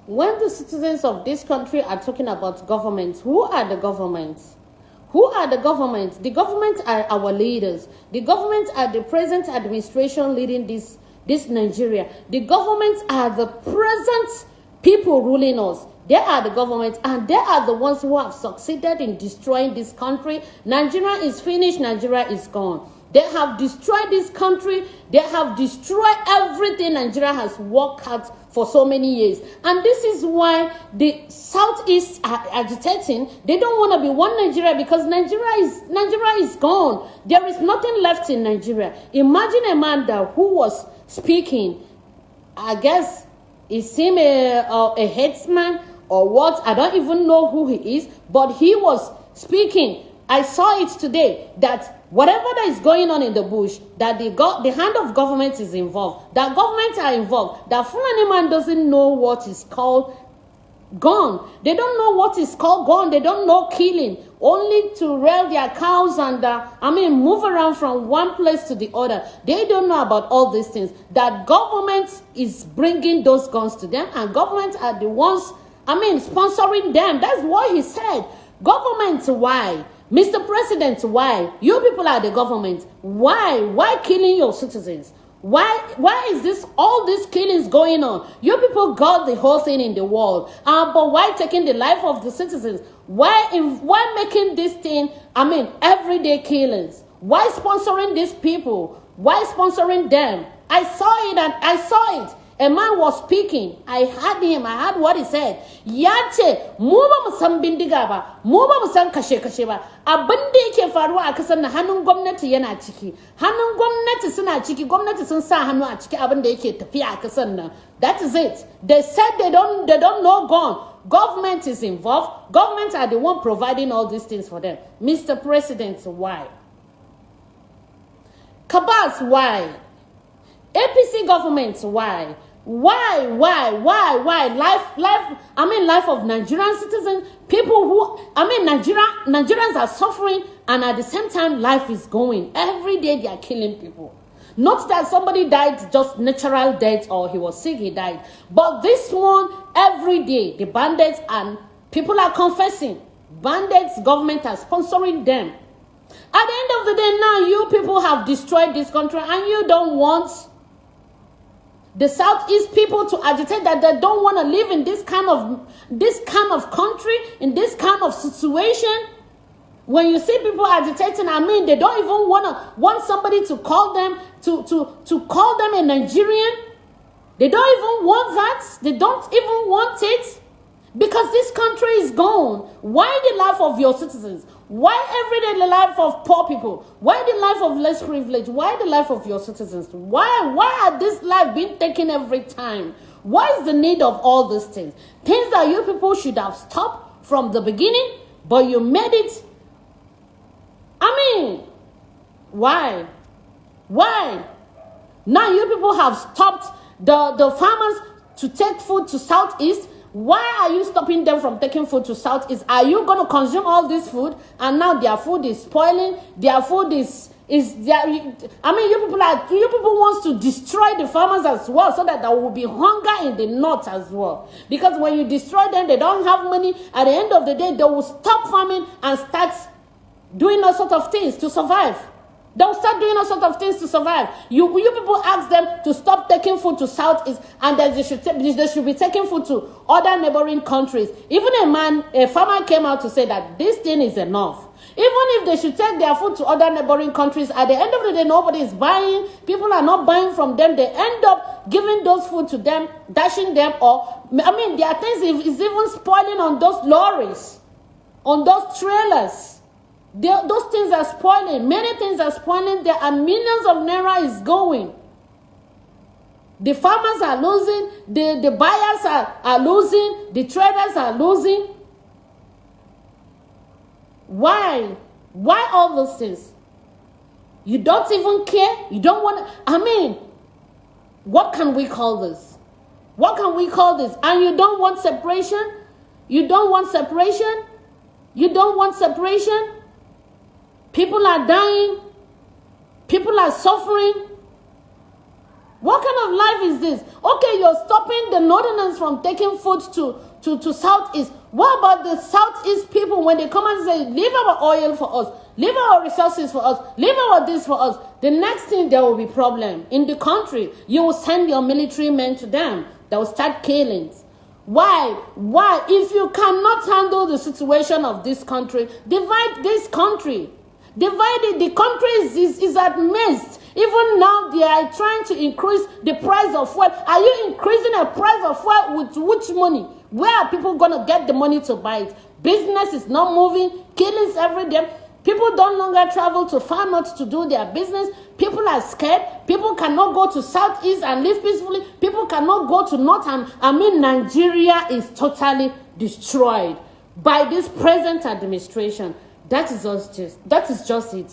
When the citizens of this country are talking about government, who are the governments? Who are the governments? The government are our leaders. The government are the present administration leading this Nigeria. The governments are the present people ruling us. They are the government, and they are the ones who have succeeded in destroying this country. Nigeria is finished. Nigeria is gone. They have destroyed this country. They have destroyed everything Nigeria has worked hard for so many years. And this is why the Southeast are agitating. They don't want to be one Nigeria because Nigeria is gone. There is nothing left in Nigeria. Imagine a man who was speaking, I guess, is him a headsman or what? I don't even know who he is, but he was speaking. I saw it today that whatever that is going on in the bush, that the hand of government is involved, that governments are involved, that Fulani man doesn't know what is called gun. They don't know what is called gun. They don't know killing. Only to rail their cows and, move around from one place to the other. They don't know about all these things. That government is bringing those guns to them, and governments are the ones, sponsoring them. That's what he said. Government, why? Mr. President, why? You people are the government. Why? Why killing your citizens? Why is this all these killings going on? You people got the whole thing in the world. But why taking the life of the citizens? Why making this thing, everyday killings? Why sponsoring these people? Why sponsoring them? I saw it. A man was speaking. I heard him. I heard what he said. Yace, mu ba mu san bindiga ba, mu ba mu san kashe-kashe ba. Abin da yake faruwa a kasar na hannun gwamnati yana ciki. Hannun gwamnati suna ciki. Gwamnati sun sa hannu a ciki abin da yake tafiya a kasar nan. That is it. They said they don't know gun. Government is involved. Government are the one providing all these things for them. Mr. President, why? Kabas, why? APC government, why? Why? Life of Nigerian citizens, people who, Nigerians are suffering, and at the same time, life is going. Every day they are killing people. Not that somebody died just natural death or he was sick, he died. But this one, every day, the bandits and people are confessing. Bandits, government are sponsoring them. At the end of the day, now you people have destroyed this country, and you don't want the Southeast people to agitate that they don't want to live in this kind of country, in this kind of situation. When you see people agitating, they don't even want somebody to call them to call them a Nigerian. They don't even want that. They don't even want it. Because this country is gone. Why the life of your citizens? Why everyday the life of poor people? Why the life of less privileged? Why the life of your citizens? Why are this life being taken every time? Why is the need of all these things? Things that you people should have stopped from the beginning, but you made it. Why? Why? Now you people have stopped the farmers to take food to Southeast. Why are you stopping them from taking food to Southeast? Are you going to consume all this food and now their food is spoiling? Their food is there. You people want to destroy the farmers as well, so that there will be hunger in the north as well. Because when you destroy them, they don't have money. At the end of the day, they will stop farming and start doing all sorts of things to survive. They'll start doing all sorts of things to survive. You people ask them to stop taking food to Southeast, and that they should be taking food to other neighboring countries. Even a farmer came out to say that this thing is enough. Even if they should take their food to other neighboring countries, at the end of the day, nobody is buying. People are not buying from them. They end up giving those food to them, dashing them, or their things is even spoiling on those lorries, on those trailers. Those things are spoiling. Many things are spoiling. There are millions of naira is going. The farmers are losing. The buyers are losing. The traders are losing. Why? Why all those things? You don't even care. You don't want to. What can we call this? What can we call this? And you don't want separation? You don't want separation? You don't want separation? People are dying. People are suffering. What kind of life is this? Okay, you're stopping the northerners from taking food to southeast. What about the southeast people when they come and say, leave our oil for us, leave our resources for us, leave our this for us? The next thing, there will be problem in the country. You will send your military men to them. They will start killings. Why? Why? If you cannot handle the situation of this country, divide this country. Divide it. The country is at midst. Even now, they are trying to increase the price of fuel. Are you increasing the price of fuel with which money? Where are people going to get the money to buy it? Business is not moving. Killings every day. People don't longer travel to far north to do their business. People are scared. People cannot go to southeast and live peacefully. People cannot go to north. Nigeria is totally destroyed by this present administration. That is just it.